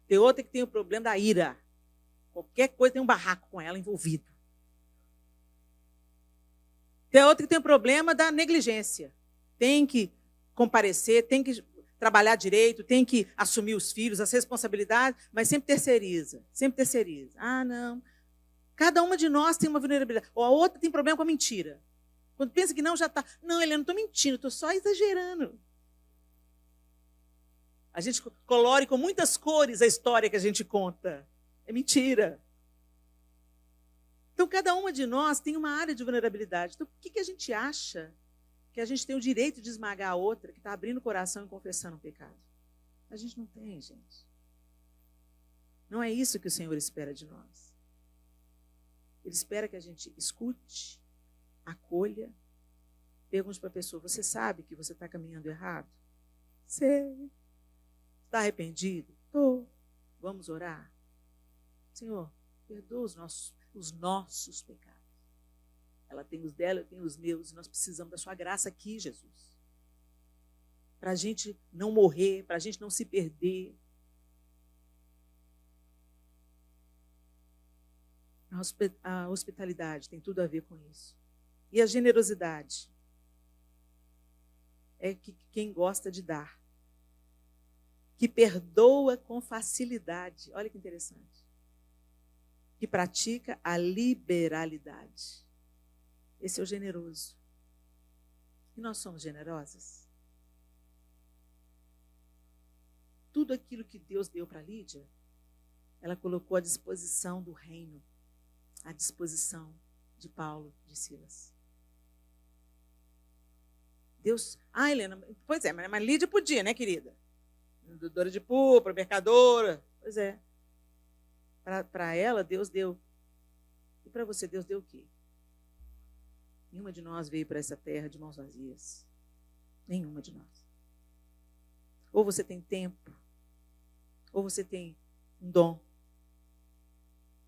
Tem outra que tem o problema da ira. Qualquer coisa tem um barraco com ela envolvido. Tem outra que tem o problema da negligência. Tem que comparecer, tem que trabalhar direito, tem que assumir os filhos, as responsabilidades, mas sempre terceiriza. Sempre terceiriza. Ah, não. Cada uma de nós tem uma vulnerabilidade. Ou a outra tem problema com a mentira. Quando pensa que não, já está. Não, Helena, não estou mentindo, estou só exagerando. A gente colore com muitas cores a história que a gente conta. É mentira. Então, cada uma de nós tem uma área de vulnerabilidade. Então, por que a gente acha que a gente tem o direito de esmagar a outra que está abrindo o coração e confessando o pecado? A gente não tem, gente. Não é isso que o Senhor espera de nós. Ele espera que a gente escute, acolha, pergunte para a pessoa, você sabe que você está caminhando errado? Sei. Está arrependido? Estou. Vamos orar? Senhor, perdoa os nossos pecados. Ela tem os dela, eu tenho os meus, e nós precisamos da sua graça aqui, Jesus. Para a gente não morrer, para a gente não se perder. A hospitalidade tem tudo a ver com isso. E a generosidade é quem gosta de dar, que perdoa com facilidade. Olha que interessante. Que pratica a liberalidade. Esse é o generoso. E nós somos generosas? Tudo aquilo que Deus deu para Lídia, ela colocou à disposição do reino, à disposição de Paulo, de Silas. Deus... Ah, Helena, pois é, mas Lídia podia, né, querida? Vendedora de púrpura, mercadora. Pois é. Para ela, Deus deu. E para você, Deus deu o quê? Nenhuma de nós veio para essa terra de mãos vazias. Nenhuma de nós. Ou você tem tempo, ou você tem um dom,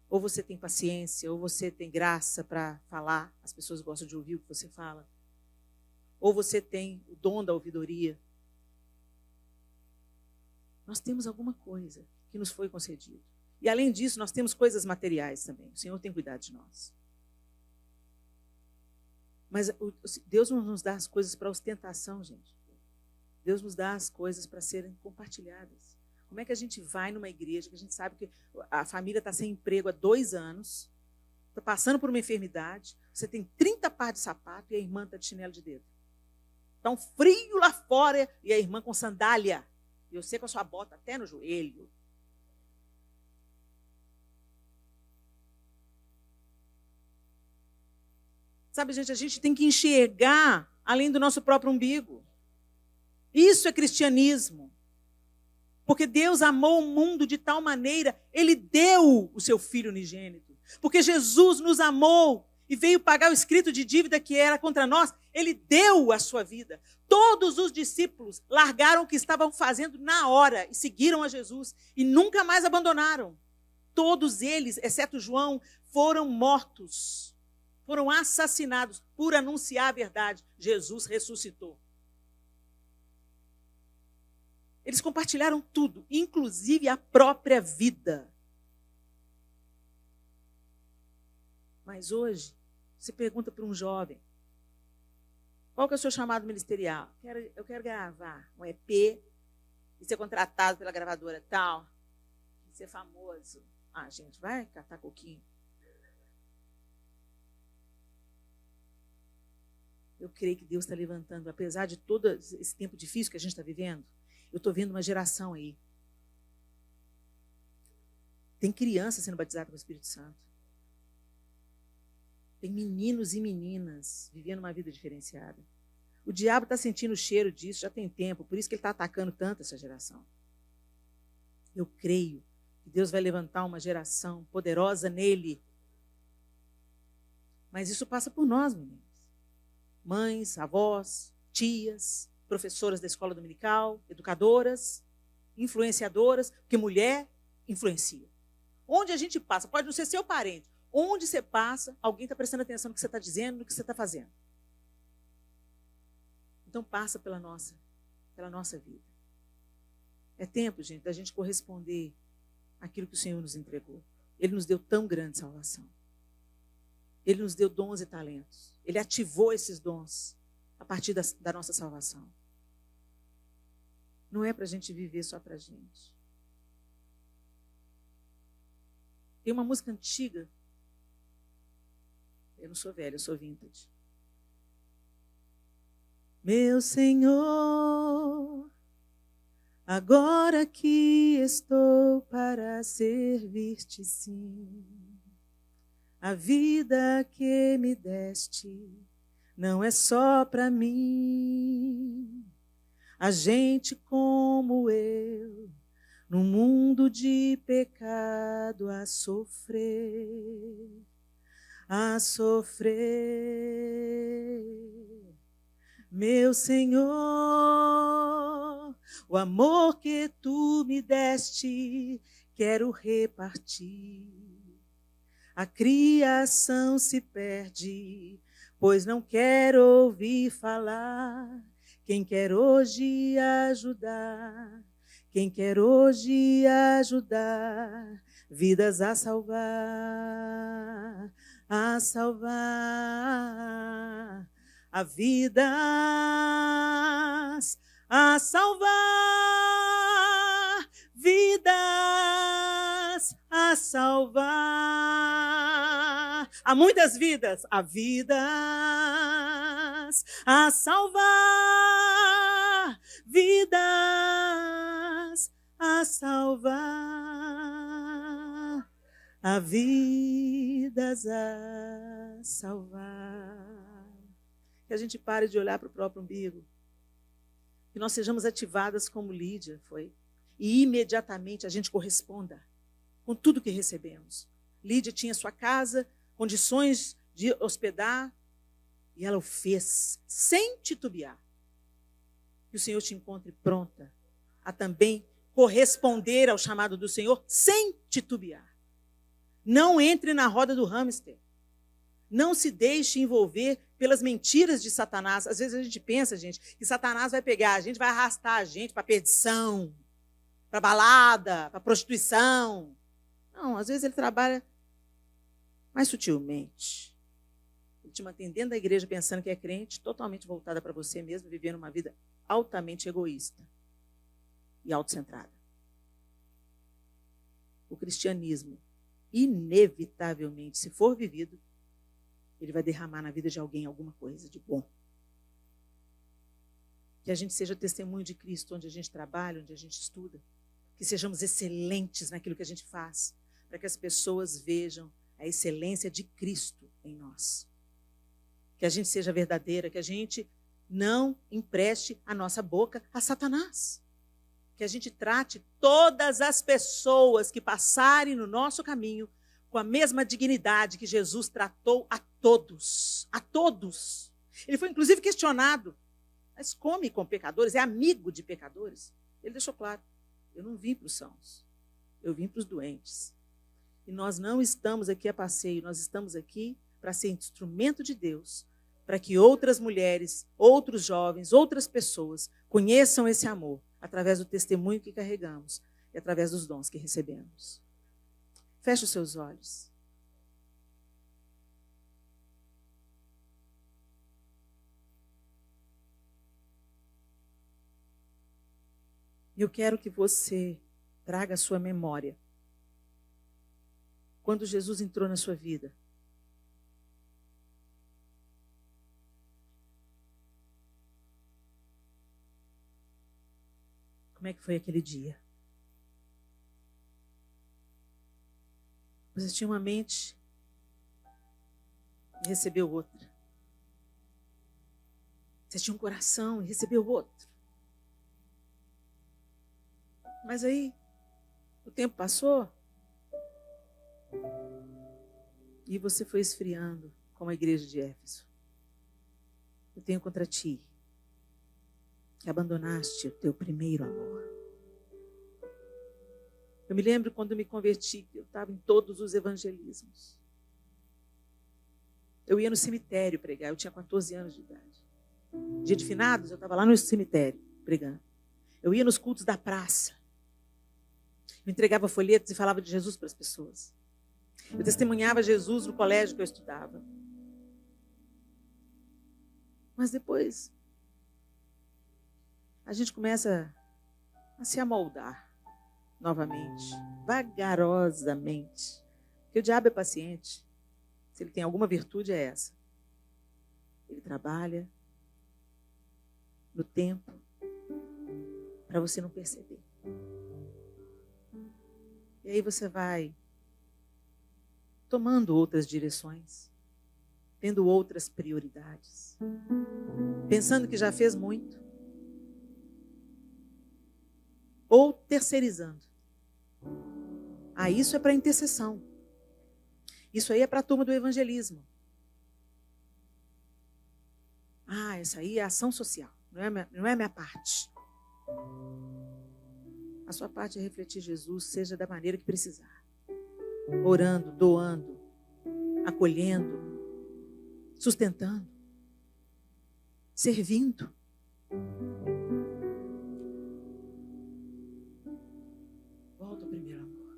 ou você tem paciência, ou você tem graça para falar. As pessoas gostam de ouvir o que você fala. Ou você tem o dom da ouvidoria. Nós temos alguma coisa que nos foi concedido. E, além disso, nós temos coisas materiais também. O Senhor tem cuidado de nós. Mas Deus não nos dá as coisas para ostentação, gente. Deus nos dá as coisas para serem compartilhadas. Como é que a gente vai numa igreja que a gente sabe que a família está sem emprego há 2 anos, está passando por uma enfermidade, você tem 30 pares de sapato e a irmã está de chinelo de dedo. Está um frio lá fora e a irmã com sandália. E você com a sua bota até no joelho. Sabe, gente, a gente tem que enxergar além do nosso próprio umbigo. Isso é cristianismo. Porque Deus amou o mundo de tal maneira, Ele deu o seu Filho unigênito. Porque Jesus nos amou e veio pagar o escrito de dívida que era contra nós, ele deu a sua vida. Todos os discípulos largaram o que estavam fazendo na hora e seguiram a Jesus e nunca mais abandonaram. Todos eles, exceto João, foram mortos, foram assassinados por anunciar a verdade. Jesus ressuscitou. Eles compartilharam tudo, inclusive a própria vida. Mas hoje, você pergunta para um jovem, qual que é o seu chamado ministerial? Eu quero gravar um EP e ser contratado pela gravadora tal, e ser famoso. Ah, gente, vai catar coquinho. Eu creio que Deus está levantando, apesar de todo esse tempo difícil que a gente está vivendo, eu estou vendo uma geração aí. Tem criança sendo batizada com o Espírito Santo. Tem meninos e meninas vivendo uma vida diferenciada. O diabo está sentindo o cheiro disso, já tem tempo, por isso que ele está atacando tanto essa geração. Eu creio que Deus vai levantar uma geração poderosa nele. Mas isso passa por nós, meninas. Mães, avós, tias, professoras da escola dominical, educadoras, influenciadoras, porque mulher influencia. Onde a gente passa, pode não ser seu parente, onde você passa, alguém está prestando atenção no que você está dizendo, no que você está fazendo. Então passa pela nossa vida. É tempo, gente, da gente corresponder àquilo que o Senhor nos entregou. Ele nos deu tão grande salvação. Ele nos deu dons e talentos. Ele ativou esses dons a partir da nossa salvação. Não é para a gente viver só para a gente. Tem uma música antiga. Eu não sou velha, eu sou vintage. Meu Senhor, agora que estou para servir-te, sim. A vida que me deste não é só para mim. A gente como eu, num mundo de pecado a sofrer. Meu Senhor, o amor que tu me deste, quero repartir. A criação se perde, pois não quero ouvir falar. Quem quer hoje ajudar, quem quer hoje ajudar, vidas a salvar, a vidas a salvar, vidas a salvar. Há muitas vidas, há vidas a salvar, vidas a salvar, há vidas a salvar. Que a gente pare de olhar para o próprio umbigo. Que nós sejamos ativadas como Lídia foi. E imediatamente a gente corresponda com tudo que recebemos. Lídia tinha sua casa, condições de hospedar, e ela o fez sem titubear. Que o Senhor te encontre pronta a também corresponder ao chamado do Senhor sem titubear. Não entre na roda do hamster. Não se deixe envolver pelas mentiras de Satanás. Às vezes a gente pensa, gente, que Satanás vai pegar a gente, vai arrastar a gente para a perdição, para a balada, para a prostituição. Não, às vezes ele trabalha mais sutilmente. Ele te mantém dentro da igreja pensando que é crente, totalmente voltada para você mesmo, vivendo uma vida altamente egoísta e autocentrada. O cristianismo, inevitavelmente, se for vivido, ele vai derramar na vida de alguém alguma coisa de bom. Que a gente seja testemunho de Cristo onde a gente trabalha, onde a gente estuda. Que sejamos excelentes naquilo que a gente faz, para que as pessoas vejam a excelência de Cristo em nós. Que a gente seja verdadeira, que a gente não empreste a nossa boca a Satanás. Que a gente trate todas as pessoas que passarem no nosso caminho com a mesma dignidade que Jesus tratou a todos. A todos. Ele foi, inclusive, questionado. Mas come com pecadores? É amigo de pecadores? Ele deixou claro. Eu não vim para os sãos. Eu vim para os doentes. E nós não estamos aqui a passeio. Nós estamos aqui para ser instrumento de Deus, para que outras mulheres, outros jovens, outras pessoas conheçam esse amor através do testemunho que carregamos e através dos dons que recebemos. Feche os seus olhos. Eu quero que você traga a sua memória. Quando Jesus entrou na sua vida, como é que foi aquele dia? Você tinha uma mente e recebeu outra. Você tinha um coração e recebeu outro. Mas aí, o tempo passou e você foi esfriando, como a igreja de Éfeso. Eu tenho contra ti que abandonaste o teu primeiro amor. Eu me lembro quando me converti, eu estava em todos os evangelismos. Eu ia no cemitério pregar, eu tinha 14 anos de idade. Dia de finados, eu estava lá no cemitério pregando. Eu ia nos cultos da praça. Eu entregava folhetos e falava de Jesus para as pessoas. Eu testemunhava Jesus no colégio que eu estudava. Mas depois, a gente começa a se amoldar novamente, vagarosamente. Porque o diabo é paciente. Se ele tem alguma virtude, é essa. Ele trabalha no tempo para você não perceber. E aí você vai tomando outras direções, tendo outras prioridades, pensando que já fez muito, ou terceirizando. Ah, isso é para intercessão. Isso aí é para a turma do evangelismo. Ah, essa aí é ação social, não é a minha parte. A sua parte é refletir Jesus, seja da maneira que precisar. Orando, doando, acolhendo, sustentando, servindo. Volta ao primeiro amor.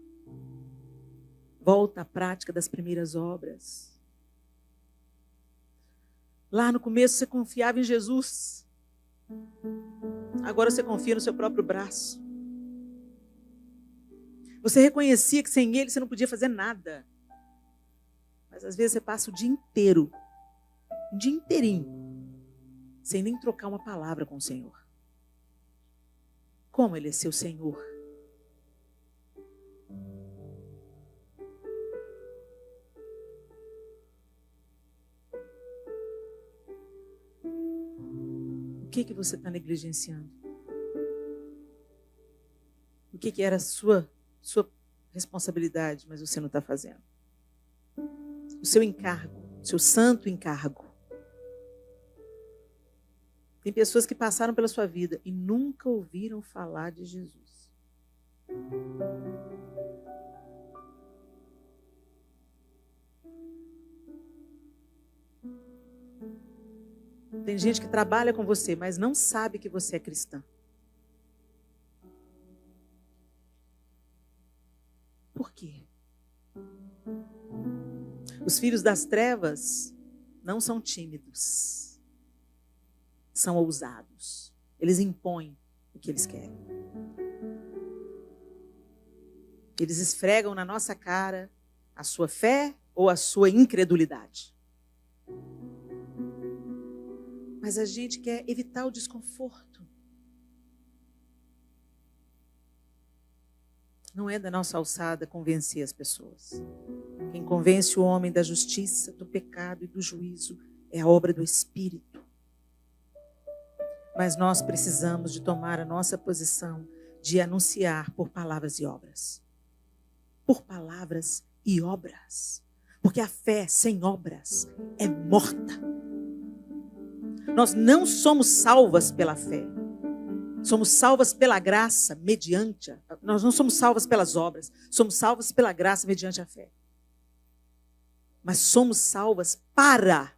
Volta à prática das primeiras obras. Lá no começo você confiava em Jesus. Agora você confia no seu próprio braço. Você reconhecia que sem ele você não podia fazer nada. Mas às vezes você passa o dia inteiro, um dia inteirinho, sem nem trocar uma palavra com o Senhor. Como ele é seu Senhor? O que você está negligenciando? O que era sua responsabilidade, mas você não está fazendo? O seu encargo, o seu santo encargo. Tem pessoas que passaram pela sua vida e nunca ouviram falar de Jesus. Tem gente que trabalha com você, mas não sabe que você é cristã. Por quê? Os filhos das trevas não são tímidos. São ousados. Eles impõem o que eles querem. Eles esfregam na nossa cara a sua fé ou a sua incredulidade. Mas a gente quer evitar o desconforto. Não é da nossa alçada convencer as pessoas. Quem convence o homem da justiça, do pecado e do juízo é a obra do Espírito. Mas nós precisamos de tomar a nossa posição de anunciar por palavras e obras. Por palavras e obras. Porque a fé sem obras é morta. Nós não somos salvas pela fé. Somos salvas pela graça, mediante. Nós não somos salvas pelas obras. Somos salvas pela graça, mediante a fé. Mas somos salvas para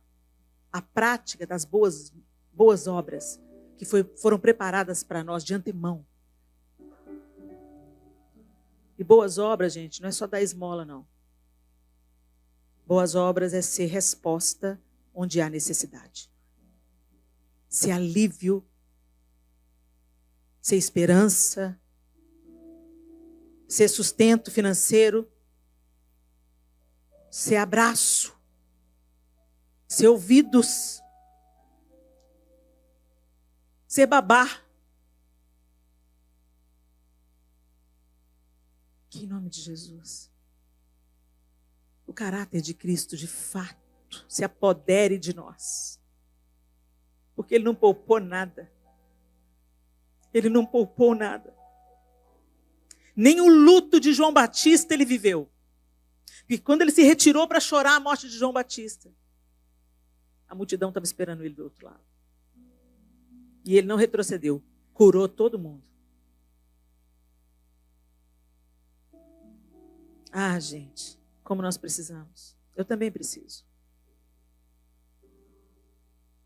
a prática das boas obras que foram preparadas para nós de antemão. E boas obras, gente, não é só dar esmola, não. Boas obras é ser resposta onde há necessidade. Ser alívio, ser esperança, ser sustento financeiro, ser abraço, ser ouvidos, ser babá. Que em nome de Jesus, o caráter de Cristo, de fato, se apodere de nós. Porque Ele não poupou nada. Ele não poupou nada. Nem o luto de João Batista ele viveu. Porque quando ele se retirou para chorar a morte de João Batista, a multidão estava esperando ele do outro lado. E ele não retrocedeu. Curou todo mundo. Ah, gente, como nós precisamos. Eu também preciso.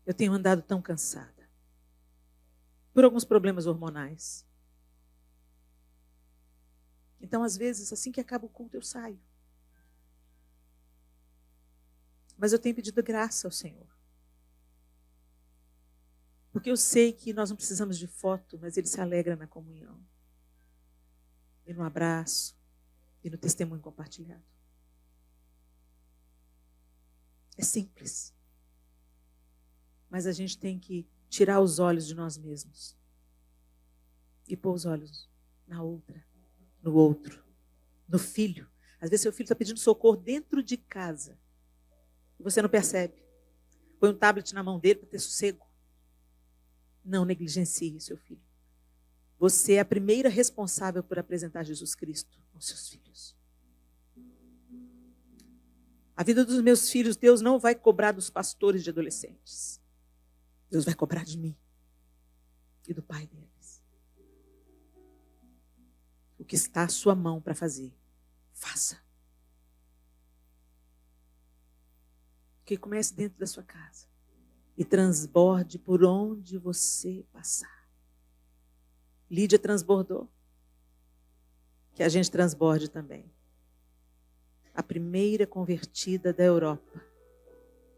Eu tenho andado tão cansada. Por alguns problemas hormonais. Então, às vezes, assim que acaba o culto, eu saio. Mas eu tenho pedido graça ao Senhor. Porque eu sei que nós não precisamos de foto, mas Ele se alegra na comunhão. E no abraço. E no testemunho compartilhado. É simples. Mas a gente tem que tirar os olhos de nós mesmos. E pôr os olhos na outra, no outro, no filho. Às vezes seu filho está pedindo socorro dentro de casa. E você não percebe. Põe um tablet na mão dele para ter sossego. Não negligencie seu filho. Você é a primeira responsável por apresentar Jesus Cristo aos seus filhos. A vida dos meus filhos, Deus não vai cobrar dos pastores de adolescentes. Deus vai cobrar de mim e do pai deles. O que está à sua mão para fazer, faça. Que comece dentro da sua casa e transborde por onde você passar. Lídia transbordou. Que a gente transborde também. A primeira convertida da Europa.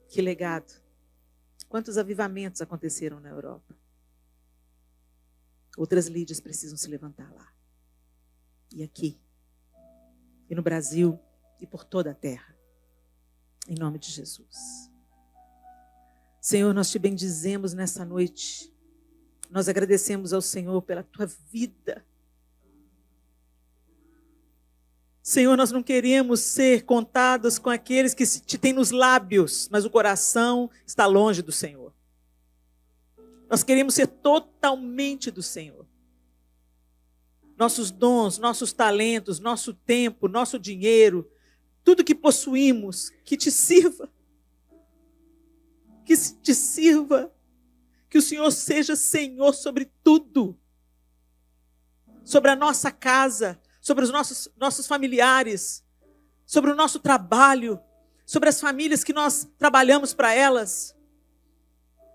Que legado. Quantos avivamentos aconteceram na Europa? Outras Lídias precisam se levantar lá. E aqui. E no Brasil. E por toda a terra. Em nome de Jesus. Senhor, nós te bendizemos nessa noite. Nós agradecemos ao Senhor pela tua vida. Senhor, nós não queremos ser contados com aqueles que te têm nos lábios, mas o coração está longe do Senhor. Nós queremos ser totalmente do Senhor. Nossos dons, nossos talentos, nosso tempo, nosso dinheiro, tudo que possuímos, que te sirva. Que te sirva. Que o Senhor seja Senhor sobre tudo. Sobre a nossa casa, sobre os nossos familiares, sobre o nosso trabalho, sobre as famílias que nós trabalhamos para elas,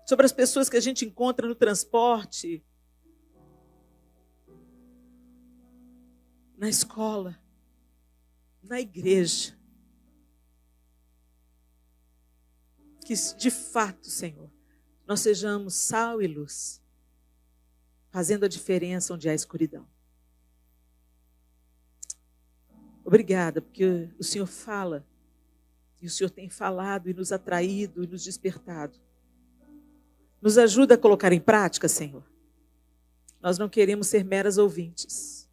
sobre as pessoas que a gente encontra no transporte, na escola, na igreja. Que de fato, Senhor, nós sejamos sal e luz, fazendo a diferença onde há escuridão. Obrigada, porque o Senhor fala, e o Senhor tem falado e nos atraído e nos despertado. Nos ajuda a colocar em prática, Senhor. Nós não queremos ser meras ouvintes,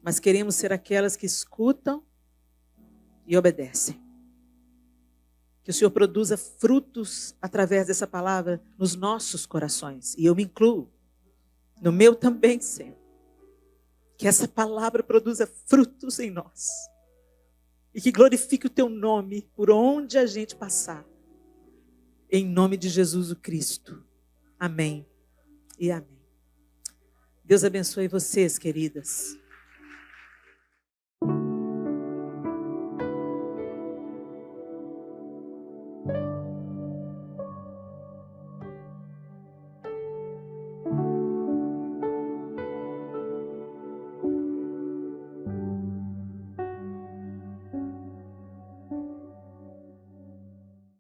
mas queremos ser aquelas que escutam e obedecem. Que o Senhor produza frutos através dessa palavra nos nossos corações. E eu me incluo. No meu também, Senhor. Que essa palavra produza frutos em nós. e que glorifique o teu nome por onde a gente passar. Em nome de Jesus o Cristo. Amém e amém. Deus abençoe vocês, queridas.